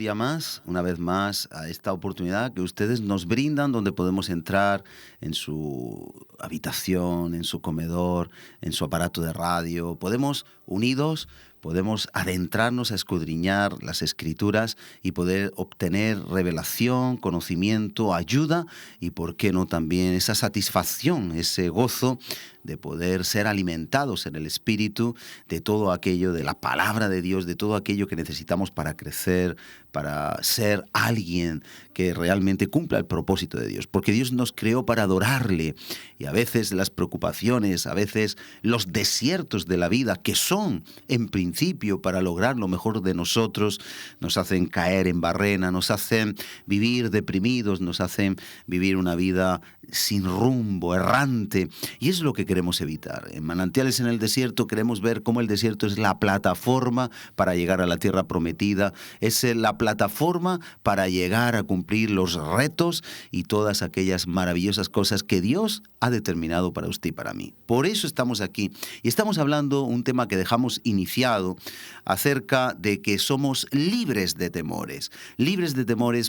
día más, una vez más, a esta oportunidad que ustedes nos brindan, donde podemos entrar en su habitación, en su comedor, en su aparato de radio. Podemos, unidos, podemos adentrarnos a escudriñar las Escrituras y poder obtener revelación, conocimiento, ayuda y, por qué no, también esa satisfacción, ese gozo de poder ser alimentados en el Espíritu de todo aquello, de la palabra de Dios, de todo aquello que necesitamos para crecer, para ser alguien que realmente cumpla el propósito de Dios. Porque Dios nos creó para adorarle y a veces las preocupaciones, a veces los desiertos de la vida, que son en principio para lograr lo mejor de nosotros, nos hacen caer en barrena, nos hacen vivir deprimidos, nos hacen vivir una vida sin rumbo, errante, y es lo que queremos evitar. En Manantiales en el Desierto queremos ver cómo el desierto es la plataforma para llegar a la tierra prometida, es la plataforma para llegar a cumplir los retos y todas aquellas maravillosas cosas que Dios ha determinado para usted y para mí. Por eso estamos aquí y estamos hablando un tema que dejamos iniciado acerca de que somos libres de temores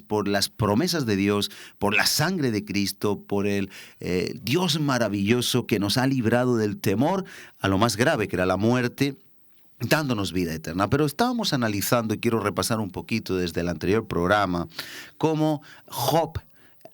por las promesas de Dios, por la sangre de Cristo, por el Dios maravilloso que nos ha librado del temor a lo más grave, que era la muerte, dándonos vida eterna. Pero estábamos analizando, y quiero repasar un poquito desde el anterior programa, cómo Job,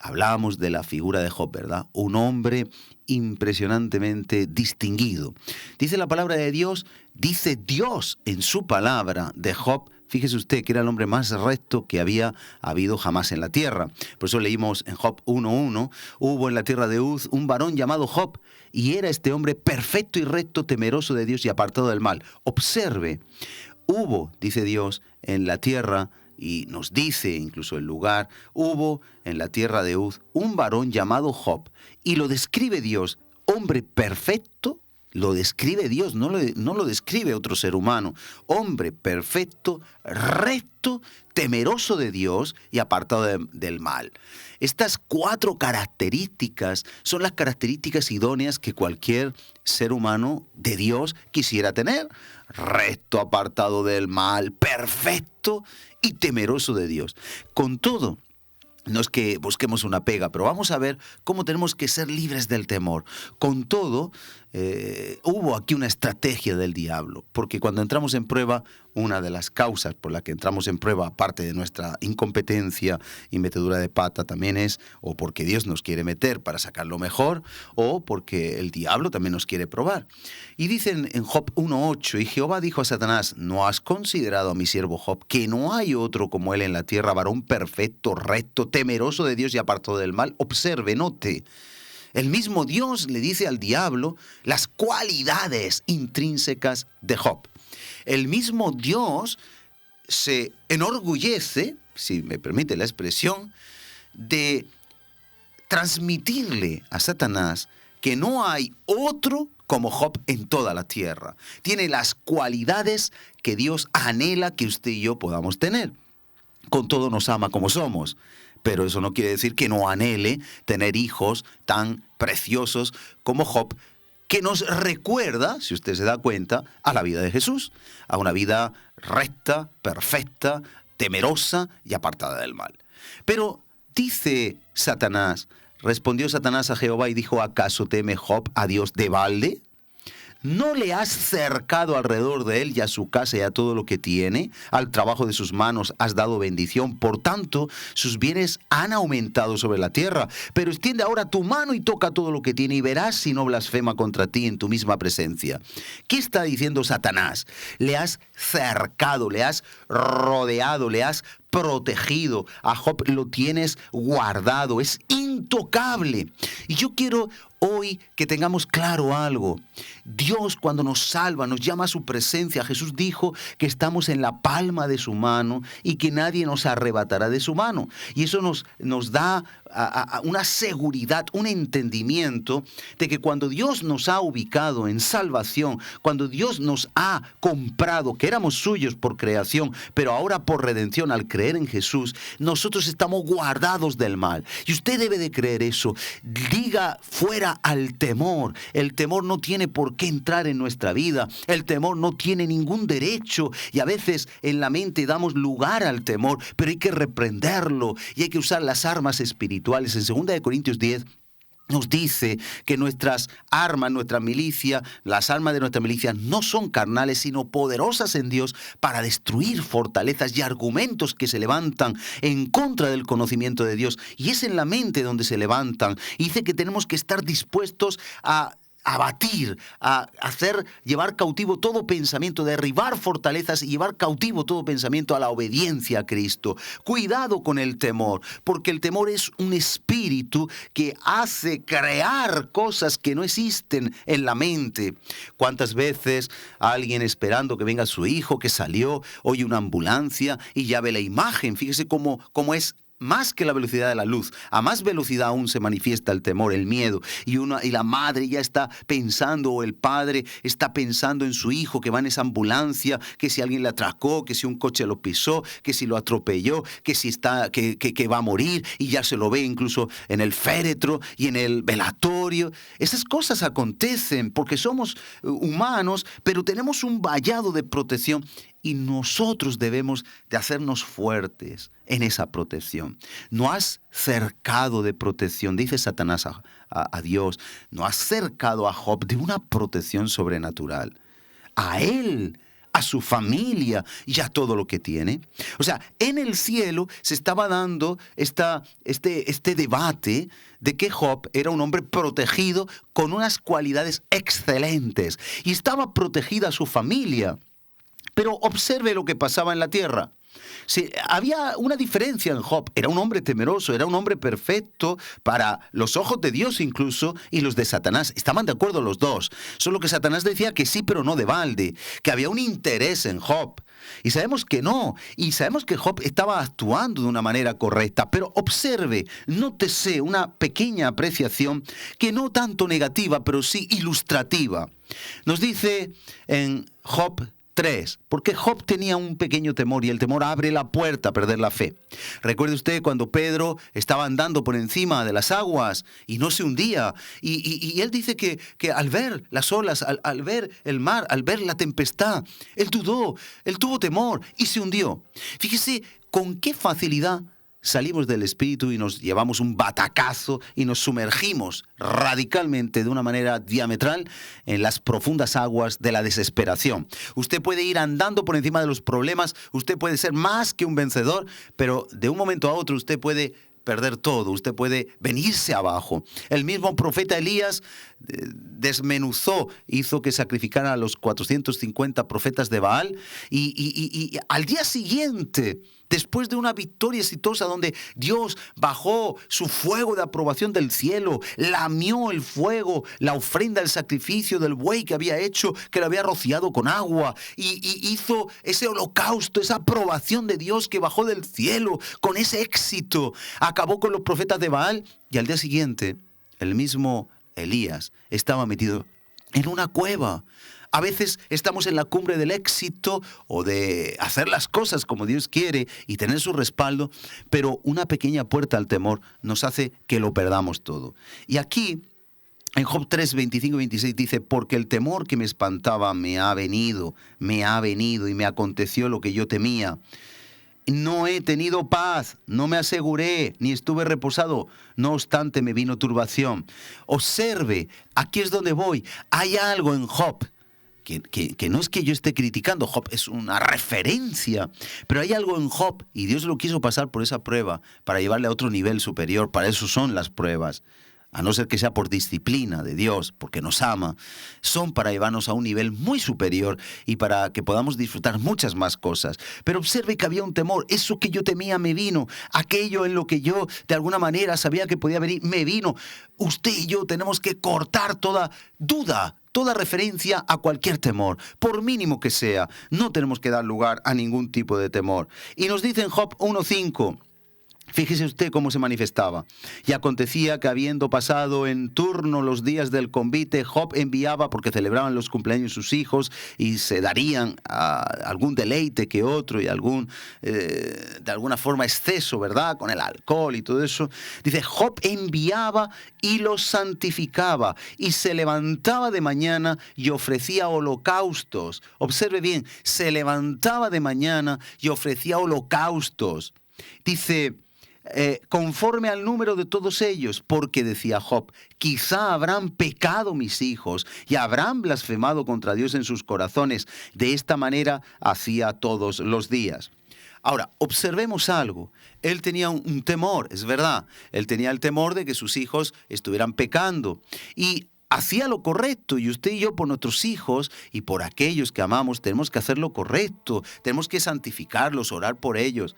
hablábamos de la figura de Job, ¿verdad? Un hombre impresionantemente distinguido. Dice la palabra de Dios, dice Dios en su palabra de Job, fíjese usted que era el hombre más recto que había habido jamás en la tierra. Por eso leímos en Job 1:1, hubo en la tierra de Uz un varón llamado Job, y era este hombre perfecto y recto, temeroso de Dios y apartado del mal. Observe, hubo, dice Dios, en la tierra, y nos dice incluso el lugar, hubo en la tierra de Uz un varón llamado Job, y lo describe Dios, hombre perfecto. Lo describe Dios, no lo describe otro ser humano. Hombre perfecto, recto, temeroso de Dios y apartado del mal. Estas 4 características son las características idóneas que cualquier ser humano de Dios quisiera tener. Recto, apartado del mal, perfecto y temeroso de Dios. Con todo, no es que busquemos una pega, pero vamos a ver cómo tenemos que ser libres del temor. Con todo, hubo aquí una estrategia del diablo, porque cuando entramos en prueba, una de las causas por la que entramos en prueba, aparte de nuestra incompetencia y metedura de pata, también es o porque Dios nos quiere meter para sacar lo mejor, o porque el diablo también nos quiere probar. Y dicen en Job 1:8, y Jehová dijo a Satanás, ¿no has considerado a mi siervo Job, que no hay otro como él en la tierra, varón perfecto, recto, temeroso de Dios y apartado del mal? Observe, note. El mismo Dios le dice al diablo las cualidades intrínsecas de Job. El mismo Dios se enorgullece, si me permite la expresión, de transmitirle a Satanás que no hay otro como Job en toda la tierra. Tiene las cualidades que Dios anhela que usted y yo podamos tener. Con todo nos ama como somos. Pero eso no quiere decir que no anhele tener hijos tan preciosos como Job, que nos recuerda, si usted se da cuenta, a la vida de Jesús, a una vida recta, perfecta, temerosa y apartada del mal. Pero dice Satanás, respondió Satanás a Jehová y dijo, ¿acaso teme Job a Dios de balde? ¿No le has cercado alrededor de él y a su casa y a todo lo que tiene? Al trabajo de sus manos has dado bendición. Por tanto, sus bienes han aumentado sobre la tierra. Pero extiende ahora tu mano y toca todo lo que tiene y verás si no blasfema contra ti en tu misma presencia. ¿Qué está diciendo Satanás? Le has cercado, le has rodeado, le has protegido. A Job lo tienes guardado, es intocable. Y yo quiero hoy que tengamos claro algo. Dios, cuando nos salva, nos llama a su presencia. Jesús dijo que estamos en la palma de su mano y que nadie nos arrebatará de su mano. Y eso nos da una seguridad, un entendimiento de que cuando Dios nos ha ubicado en salvación, cuando Dios nos ha comprado, que éramos suyos por creación, pero ahora por redención al creer en Jesús, nosotros estamos guardados del mal. Y usted debe de creer eso. diga fuera al temor. El temor no tiene por qué entrar en nuestra vida. El temor no tiene ningún derecho. Y a veces en la mente damos lugar al temor, pero hay que reprenderlo y hay que usar las armas espirituales. En 2 Corintios 10 nos dice que nuestras armas, nuestra milicia, las armas de nuestra milicia no son carnales, sino poderosas en Dios para destruir fortalezas y argumentos que se levantan en contra del conocimiento de Dios. Y es en la mente donde se levantan. Y dice que tenemos que estar dispuestos a abatir, llevar cautivo todo pensamiento, derribar fortalezas y llevar cautivo todo pensamiento a la obediencia a Cristo. Cuidado con el temor, porque el temor es un espíritu que hace crear cosas que no existen en la mente. ¿Cuántas veces alguien esperando que venga su hijo que salió, oye una ambulancia y ya ve la imagen? Fíjese cómo es más que la velocidad de la luz. A más velocidad aún se manifiesta el temor, el miedo. Y la madre ya está pensando, o el padre está pensando en su hijo que va en esa ambulancia, que si alguien le atracó, que si un coche lo pisó, que si lo atropelló, que si que va a morir, y ya se lo ve incluso en el féretro y en el velatorio. Esas cosas acontecen porque somos humanos, pero tenemos un vallado de protección. Y nosotros debemos de hacernos fuertes en esa protección. No has cercado de protección, dice Satanás a Dios, no has cercado a Job de una protección sobrenatural. A él, a su familia y a todo lo que tiene. O sea, en el cielo se estaba dando este debate de que Job era un hombre protegido con unas cualidades excelentes y estaba protegida su familia. Pero observe lo que pasaba en la tierra. Sí, había una diferencia en Job. Era un hombre temeroso, era un hombre perfecto para los ojos de Dios incluso y los de Satanás. Estaban de acuerdo los dos. Solo que Satanás decía que sí, pero no de balde, que había un interés en Job. Y sabemos que no. Y sabemos que Job estaba actuando de una manera correcta. Pero observe, nótese una pequeña apreciación que no tanto negativa, pero sí ilustrativa. Nos dice en Job 3, porque Job tenía un pequeño temor y el temor abre la puerta a perder la fe. Recuerde usted cuando Pedro estaba andando por encima de las aguas y no se hundía. Y él dice que al ver las olas, al ver el mar, al ver la tempestad, él dudó, él tuvo temor y se hundió. Fíjese con qué facilidad salimos del espíritu y nos llevamos un batacazo y nos sumergimos radicalmente de una manera diametral en las profundas aguas de la desesperación. Usted puede ir andando por encima de los problemas, usted puede ser más que un vencedor, pero de un momento a otro usted puede perder todo, usted puede venirse abajo. El mismo profeta Elías desmenuzó, hizo que sacrificaran a los 450 profetas de Baal y al día siguiente, después de una victoria exitosa donde Dios bajó su fuego de aprobación del cielo, lamió el fuego, la ofrenda, el sacrificio del buey que había hecho, que lo había rociado con agua, y hizo ese holocausto, esa aprobación de Dios que bajó del cielo con ese éxito. Acabó con los profetas de Baal y al día siguiente el mismo Elías estaba metido en una cueva. A veces estamos en la cumbre del éxito o de hacer las cosas como Dios quiere y tener su respaldo, pero una pequeña puerta al temor nos hace que lo perdamos todo. Y aquí, en Job 3, 25 y 26 dice, porque el temor que me espantaba me ha venido y me aconteció lo que yo temía. No he tenido paz, no me aseguré, ni estuve reposado. No obstante, me vino turbación. Observe, aquí es donde voy. Hay algo en Job que no es que yo esté criticando. Job es una referencia, pero hay algo en Job y Dios lo quiso pasar por esa prueba para llevarle a otro nivel superior. Para eso son las pruebas. A no ser que sea por disciplina de Dios, porque nos ama, son para llevarnos a un nivel muy superior y para que podamos disfrutar muchas más cosas. Pero observe que había un temor, eso que yo temía me vino, aquello en lo que yo de alguna manera sabía que podía venir, me vino. Usted y yo tenemos que cortar toda duda, toda referencia a cualquier temor, por mínimo que sea. No tenemos que dar lugar a ningún tipo de temor. Y nos dice en Job 1:5, Fíjese usted cómo se manifestaba. Y acontecía que habiendo pasado en turno los días del convite, Job enviaba, porque celebraban los cumpleaños sus hijos y se darían algún deleite que otro y de alguna forma exceso, ¿verdad? Con el alcohol y todo eso. Dice, Job enviaba y los santificaba y se levantaba de mañana y ofrecía holocaustos. Observe bien, se levantaba de mañana y ofrecía holocaustos. Dice, conforme al número de todos ellos, porque decía Job, quizá habrán pecado mis hijos y habrán blasfemado contra Dios en sus corazones. De esta manera hacía todos los días. Ahora, observemos algo. Él tenía un temor, es verdad. Él tenía el temor de que sus hijos estuvieran pecando. Y hacía lo correcto, y usted y yo por nuestros hijos y por aquellos que amamos tenemos que hacer lo correcto. Tenemos que santificarlos, orar por ellos.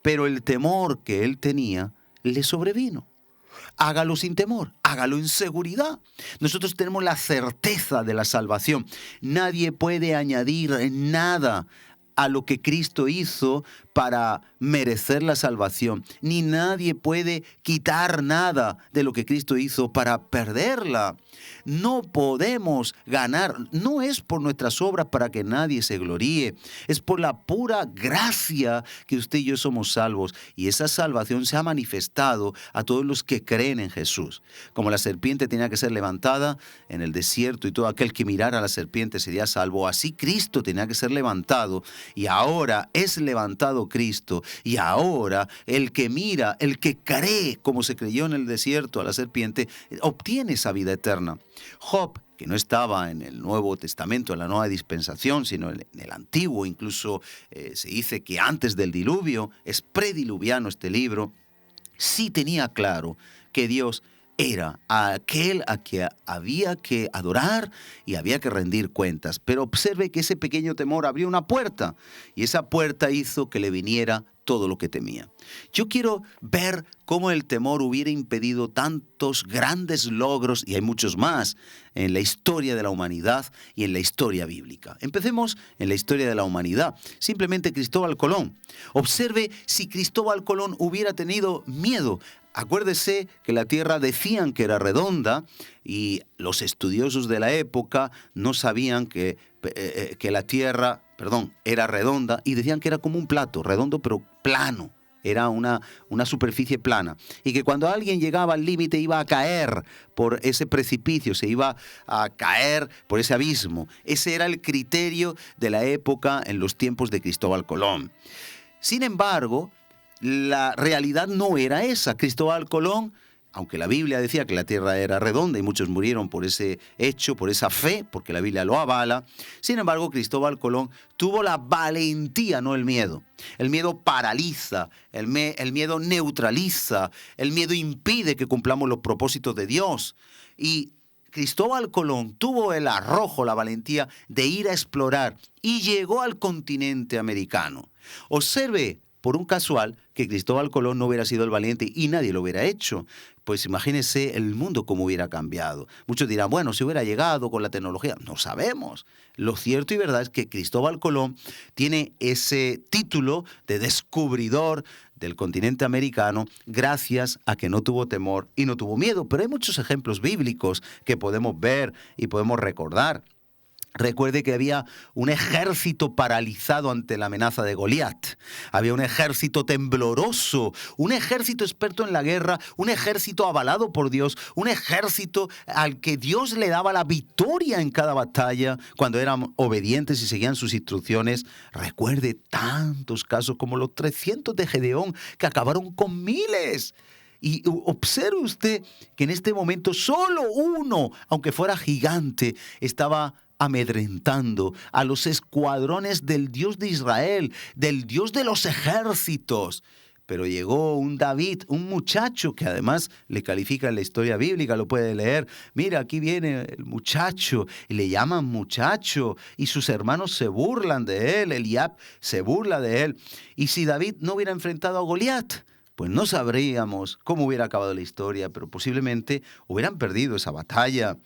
Pero el temor que él tenía le sobrevino. Hágalo sin temor, hágalo en seguridad. Nosotros tenemos la certeza de la salvación. Nadie puede añadir nada a lo que Cristo hizo para merecer la salvación. Ni nadie puede quitar nada de lo que Cristo hizo para perderla. No podemos ganar. No es por nuestras obras para que nadie se gloríe. Es por la pura gracia que usted y yo somos salvos. Y esa salvación se ha manifestado a todos los que creen en Jesús. Como la serpiente tenía que ser levantada en el desierto y todo aquel que mirara a la serpiente sería salvo, así Cristo tenía que ser levantado. Y ahora es levantado Cristo. Y ahora el que mira, el que cree, como se creyó en el desierto a la serpiente, obtiene esa vida eterna. Job, que no estaba en el Nuevo Testamento, en la nueva dispensación, sino en el Antiguo, incluso se dice que antes del diluvio, es prediluviano este libro, sí tenía claro que Dios era aquel a quien había que adorar y había que rendir cuentas. Pero observe que ese pequeño temor abrió una puerta y esa puerta hizo que le viniera todo lo que temía. Yo quiero ver cómo el temor hubiera impedido tantos grandes logros, y hay muchos más, en la historia de la humanidad y en la historia bíblica. Empecemos en la historia de la humanidad. Simplemente Cristóbal Colón. Observe si Cristóbal Colón hubiera tenido miedo. Acuérdese que la Tierra decían que era redonda y los estudiosos de la época no sabían que la Tierra, era redonda y decían que era como un plato, redondo pero plano. Era una superficie plana. Y que cuando alguien llegaba al límite iba a caer por ese precipicio, se iba a caer por ese abismo. Ese era el criterio de la época en los tiempos de Cristóbal Colón. Sin embargo, la realidad no era esa. Cristóbal Colón, aunque la Biblia decía que la tierra era redonda y muchos murieron por ese hecho, por esa fe, porque la Biblia lo avala, sin embargo, Cristóbal Colón tuvo la valentía, no el miedo. El miedo paraliza, el miedo neutraliza, el miedo impide que cumplamos los propósitos de Dios. Y Cristóbal Colón tuvo el arrojo, la valentía de ir a explorar y llegó al continente americano. Observe, por un casual, que Cristóbal Colón no hubiera sido el valiente y nadie lo hubiera hecho. Pues imagínense el mundo cómo hubiera cambiado. Muchos dirán, bueno, si hubiera llegado con la tecnología, no sabemos. Lo cierto y verdad es que Cristóbal Colón tiene ese título de descubridor del continente americano gracias a que no tuvo temor y no tuvo miedo. Pero hay muchos ejemplos bíblicos que podemos ver y podemos recordar. Recuerde que había un ejército paralizado ante la amenaza de Goliat. Había un ejército tembloroso, un ejército experto en la guerra, un ejército avalado por Dios, un ejército al que Dios le daba la victoria en cada batalla cuando eran obedientes y seguían sus instrucciones. Recuerde tantos casos como los 300 de Gedeón que acabaron con miles. Y observe usted que en este momento solo uno, aunque fuera gigante, estaba amedrentando a los escuadrones del Dios de Israel, del Dios de los ejércitos. Pero llegó un David, un muchacho que además le califica en la historia bíblica, lo puede leer. Mira, aquí viene el muchacho, y le llaman muchacho, y sus hermanos se burlan de él, Eliab se burla de él. Y si David no hubiera enfrentado a Goliat, pues no sabríamos cómo hubiera acabado la historia, pero posiblemente hubieran perdido esa batalla.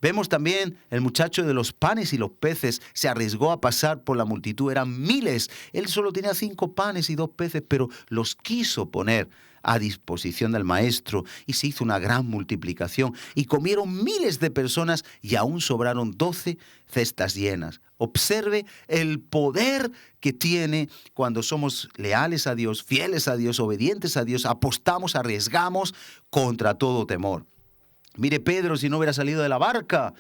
Vemos también el muchacho de los panes y los peces, se arriesgó a pasar por la multitud, eran miles. Él solo tenía 5 panes y 2 peces, pero los quiso poner a disposición del maestro y se hizo una gran multiplicación y comieron miles de personas y aún sobraron 12 cestas llenas. Observe el poder que tiene cuando somos leales a Dios, fieles a Dios, obedientes a Dios, apostamos, arriesgamos contra todo temor. Mire, Pedro, si no hubiera salido de la barca,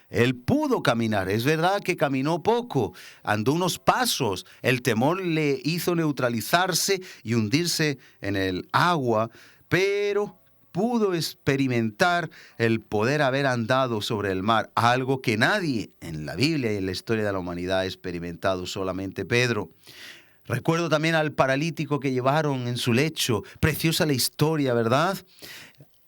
él pudo caminar. Es verdad que caminó poco, andó unos pasos. El temor le hizo neutralizarse y hundirse en el agua, pero pudo experimentar el poder haber andado sobre el mar, algo que nadie en la Biblia y en la historia de la humanidad ha experimentado, solamente Pedro. Recuerdo también al paralítico que llevaron en su lecho. Preciosa la historia, ¿verdad?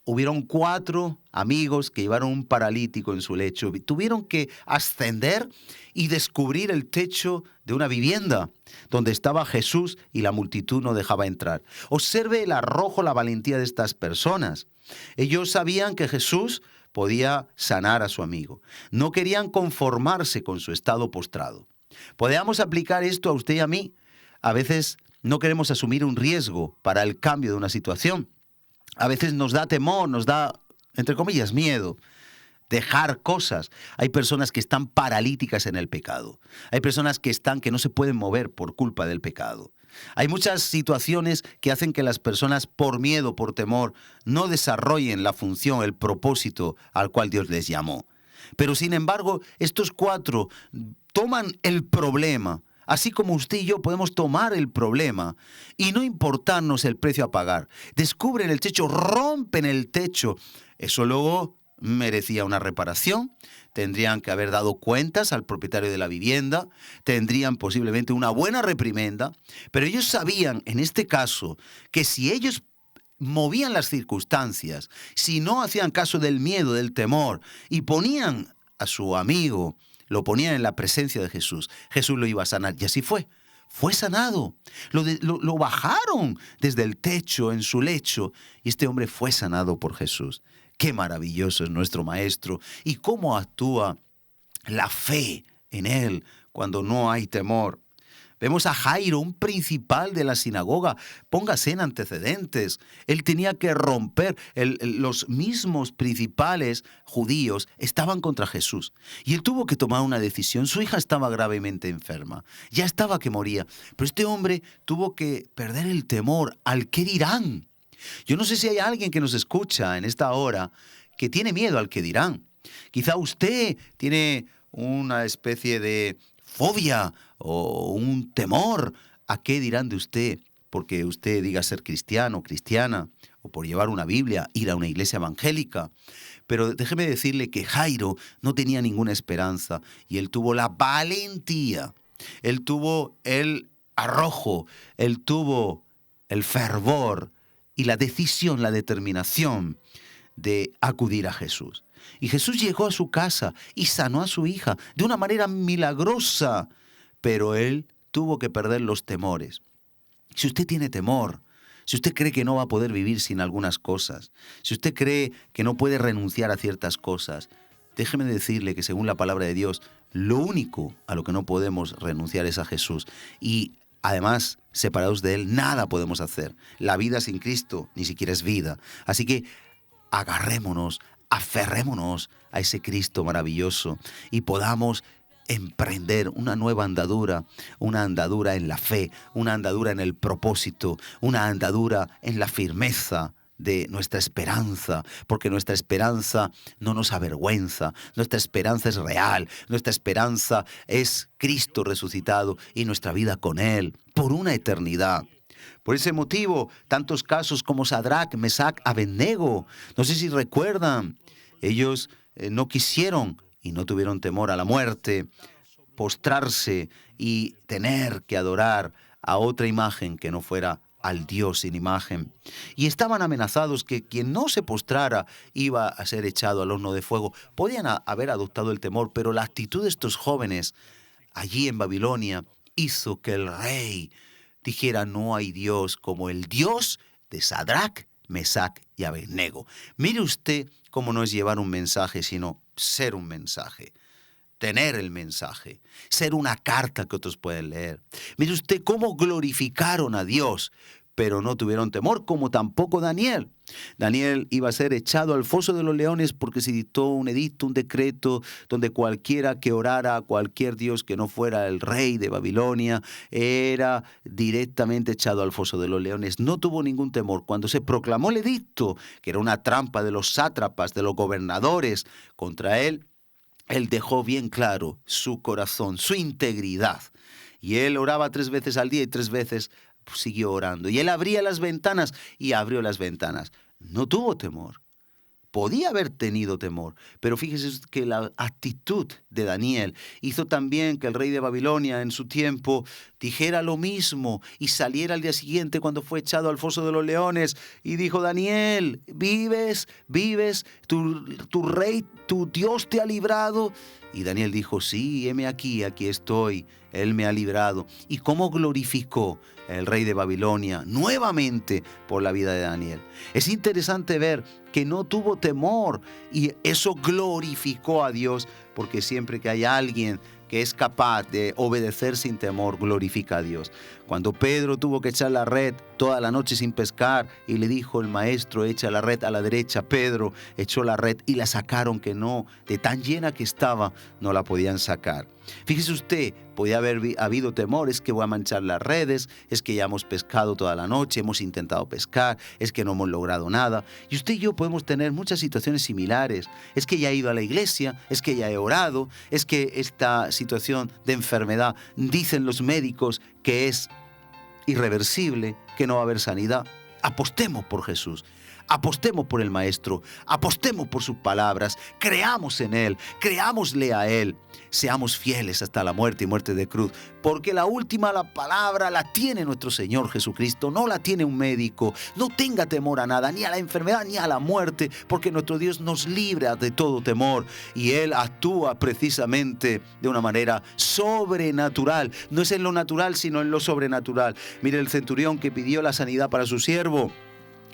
Hubieron 4 amigos que llevaron un paralítico en su lecho. Tuvieron que ascender y descubrir el techo de una vivienda donde estaba Jesús y la multitud no dejaba entrar. Observe el arrojo, la valentía de estas personas. Ellos sabían que Jesús podía sanar a su amigo. No querían conformarse con su estado postrado. Podemos aplicar esto a usted y a mí. A veces no queremos asumir un riesgo para el cambio de una situación. A veces nos da temor, nos da, entre comillas, miedo dejar cosas. Hay personas que están paralíticas en el pecado. Hay personas que no se pueden mover por culpa del pecado. Hay muchas situaciones que hacen que las personas, por miedo, por temor, no desarrollen la función, el propósito al cual Dios les llamó. Pero sin embargo, estos 4 toman el problema. Así como usted y yo podemos tomar el problema y no importarnos el precio a pagar. Descubren el techo, rompen el techo. Eso luego merecía una reparación. Tendrían que haber dado cuentas al propietario de la vivienda. Tendrían posiblemente una buena reprimenda. Pero ellos sabían, en este caso, que si ellos movían las circunstancias, si no hacían caso del miedo, del temor, y ponían a su amigo, lo ponían en la presencia de Jesús, Jesús lo iba a sanar. Y así fue. Fue sanado. Lo bajaron desde el techo, en su lecho, y este hombre fue sanado por Jesús. Qué maravilloso es nuestro Maestro y cómo actúa la fe en Él cuando no hay temor. Vemos a Jairo, un principal de la sinagoga. Póngase en antecedentes. Él tenía que romper. Los mismos principales judíos estaban contra Jesús. Y él tuvo que tomar una decisión. Su hija estaba gravemente enferma. Ya estaba que moría. Pero este hombre tuvo que perder el temor al qué dirán. Yo no sé si hay alguien que nos escucha en esta hora que tiene miedo al qué dirán. Quizá usted tiene una especie de fobia o un temor a qué dirán de usted, porque usted diga ser cristiano, cristiana, o por llevar una Biblia, ir a una iglesia evangélica. Pero déjeme decirle que Jairo no tenía ninguna esperanza y él tuvo la valentía, él tuvo el arrojo, él tuvo el fervor y la decisión, la determinación de acudir a Jesús. Y Jesús llegó a su casa y sanó a su hija de una manera milagrosa, pero él tuvo que perder los temores. Si usted tiene temor, si usted cree que no va a poder vivir sin algunas cosas, si usted cree que no puede renunciar a ciertas cosas, déjeme decirle que según la palabra de Dios, lo único a lo que no podemos renunciar es a Jesús. Y además, separados de Él, nada podemos hacer. La vida sin Cristo ni siquiera es vida. Así que agarrémonos, aferrémonos a ese Cristo maravilloso y podamos emprender una nueva andadura, una andadura en la fe, una andadura en el propósito, una andadura en la firmeza de nuestra esperanza, porque nuestra esperanza no nos avergüenza, nuestra esperanza es real, nuestra esperanza es Cristo resucitado y nuestra vida con Él por una eternidad. Por ese motivo, tantos casos como Sadrach, Mesach, Abednego, no sé si recuerdan, ellos no quisieron y no tuvieron temor a la muerte, postrarse y tener que adorar a otra imagen que no fuera al Dios sin imagen. Y estaban amenazados que quien no se postrara iba a ser echado al horno de fuego. Podían haber adoptado el temor, pero la actitud de estos jóvenes allí en Babilonia hizo que el rey dijera: no hay Dios como el Dios de Sadrach, Mesach y Abednego. Mire usted cómo no es llevar un mensaje, sino ser un mensaje. Tener el mensaje, ser una carta que otros pueden leer. Mire usted cómo glorificaron a Dios, pero no tuvieron temor, como tampoco Daniel. Daniel iba a ser echado al foso de los leones porque se dictó un edicto, un decreto, donde cualquiera que orara a cualquier dios que no fuera el rey de Babilonia era directamente echado al foso de los leones. No tuvo ningún temor. Cuando se proclamó el edicto, que era una trampa de los sátrapas, de los gobernadores contra él dejó bien claro su corazón, su integridad. Y él oraba 3 veces al día y 3 veces siguió orando. Y él abría las ventanas y abrió las ventanas. No tuvo temor. Podía haber tenido temor, pero fíjese que la actitud de Daniel hizo también que el rey de Babilonia en su tiempo dijera lo mismo y saliera al día siguiente cuando fue echado al foso de los leones y dijo: Daniel, ¿vives? ¿Tu rey, tu Dios te ha librado? Y Daniel dijo: sí, heme aquí estoy, Él me ha librado. ¿Y cómo glorificó el rey de Babilonia nuevamente por la vida de Daniel? Es interesante ver que no tuvo temor y eso glorificó a Dios, porque siempre que hay alguien que es capaz de obedecer sin temor, glorifica a Dios. Cuando Pedro tuvo que echar la red toda la noche sin pescar y le dijo el maestro: echa la red a la derecha, Pedro echó la red y la sacaron, que no, de tan llena que estaba, no la podían sacar. Fíjese usted, podía haber habido temor: es que voy a manchar las redes, es que ya hemos pescado toda la noche, hemos intentado pescar, es que no hemos logrado nada. Y usted y yo podemos tener muchas situaciones similares. Es que ya he ido a la iglesia, es que ya he orado, es que esta situación de enfermedad, dicen los médicos que es irreversible, que no va a haber sanidad. Apostemos por Jesús. Apostemos por el Maestro, apostemos por sus palabras, creamos en Él, creámosle a Él, seamos fieles hasta la muerte y muerte de cruz, porque la palabra la tiene nuestro Señor Jesucristo, no la tiene un médico. No tenga temor a nada, ni a la enfermedad ni a la muerte, porque nuestro Dios nos libra de todo temor y Él actúa precisamente de una manera sobrenatural. No es en lo natural, sino en lo sobrenatural. Mire, el centurión que pidió la sanidad para su siervo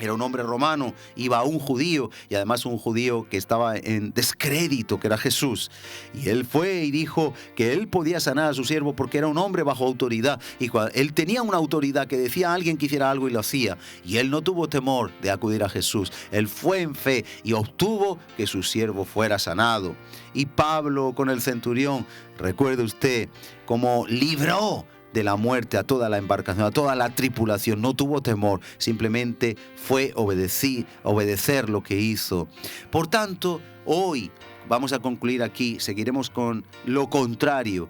era un hombre romano, iba a un judío, y además un judío que estaba en descrédito, que era Jesús. Y él fue y dijo que él podía sanar a su siervo porque era un hombre bajo autoridad. Y él tenía una autoridad que decía a alguien que hiciera algo y lo hacía. Y él no tuvo temor de acudir a Jesús. Él fue en fe y obtuvo que su siervo fuera sanado. Y Pablo con el centurión, recuerde usted cómo libró de la muerte a toda la embarcación, a toda la tripulación. No tuvo temor, simplemente fue obedecer lo que hizo. Por tanto, hoy vamos a concluir aquí, seguiremos con lo contrario,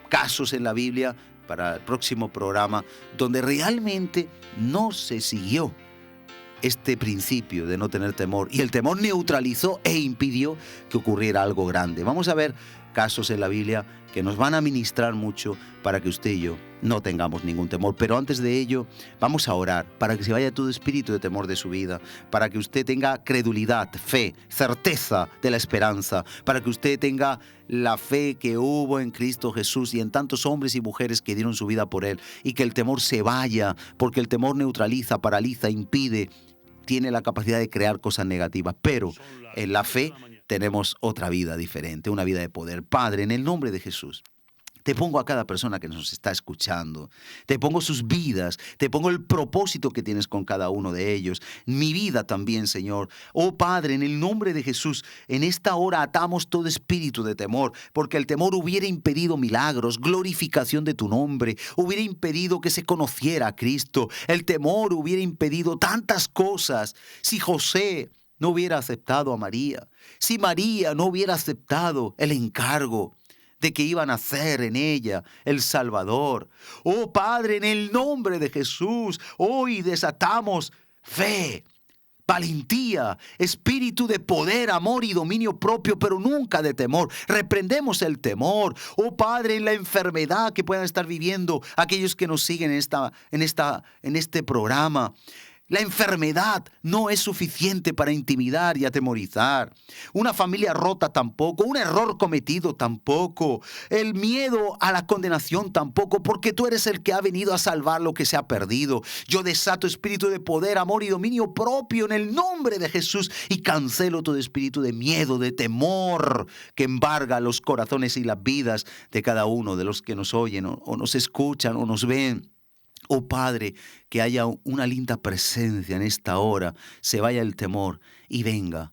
casos en la Biblia para el próximo programa, donde realmente no se siguió este principio de no tener temor, y el temor neutralizó e impidió que ocurriera algo grande. Vamos a ver casos en la Biblia que nos van a ministrar mucho para que usted y yo no tengamos ningún temor. Pero antes de ello, vamos a orar para que se vaya todo espíritu de temor de su vida, para que usted tenga credulidad, fe, certeza de la esperanza, para que usted tenga la fe que hubo en Cristo Jesús y en tantos hombres y mujeres que dieron su vida por Él, y que el temor se vaya, porque el temor neutraliza, paraliza, impide, tiene la capacidad de crear cosas negativas. Pero en la fe tenemos otra vida diferente, una vida de poder. Padre, en el nombre de Jesús, te pongo a cada persona que nos está escuchando, te pongo sus vidas, te pongo el propósito que tienes con cada uno de ellos, mi vida también, Señor. Oh Padre, en el nombre de Jesús, en esta hora atamos todo espíritu de temor, porque el temor hubiera impedido milagros, glorificación de tu nombre, hubiera impedido que se conociera a Cristo, el temor hubiera impedido tantas cosas. Si José no hubiera aceptado a María, si María no hubiera aceptado el encargo de que iban a hacer en ella el Salvador. Oh Padre, en el nombre de Jesús, hoy desatamos fe, valentía, espíritu de poder, amor y dominio propio, pero nunca de temor. Reprendemos el temor. Oh Padre, en la enfermedad que puedan estar viviendo aquellos que nos siguen en este programa. La enfermedad no es suficiente para intimidar y atemorizar. Una familia rota tampoco, un error cometido tampoco, el miedo a la condenación tampoco, porque tú eres el que ha venido a salvar lo que se ha perdido. Yo desato espíritu de poder, amor y dominio propio en el nombre de Jesús y cancelo todo espíritu de miedo, de temor que embarga los corazones y las vidas de cada uno de los que nos oyen o nos escuchan o nos ven. Oh Padre, que haya una linda presencia en esta hora, se vaya el temor y venga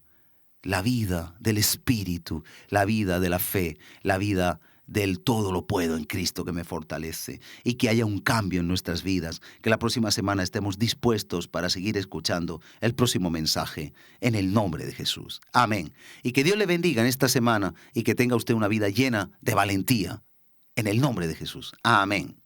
la vida del Espíritu, la vida de la fe, la vida del todo lo puedo en Cristo que me fortalece, y que haya un cambio en nuestras vidas, que la próxima semana estemos dispuestos para seguir escuchando el próximo mensaje en el nombre de Jesús. Amén. Y que Dios le bendiga en esta semana y que tenga usted una vida llena de valentía en el nombre de Jesús. Amén.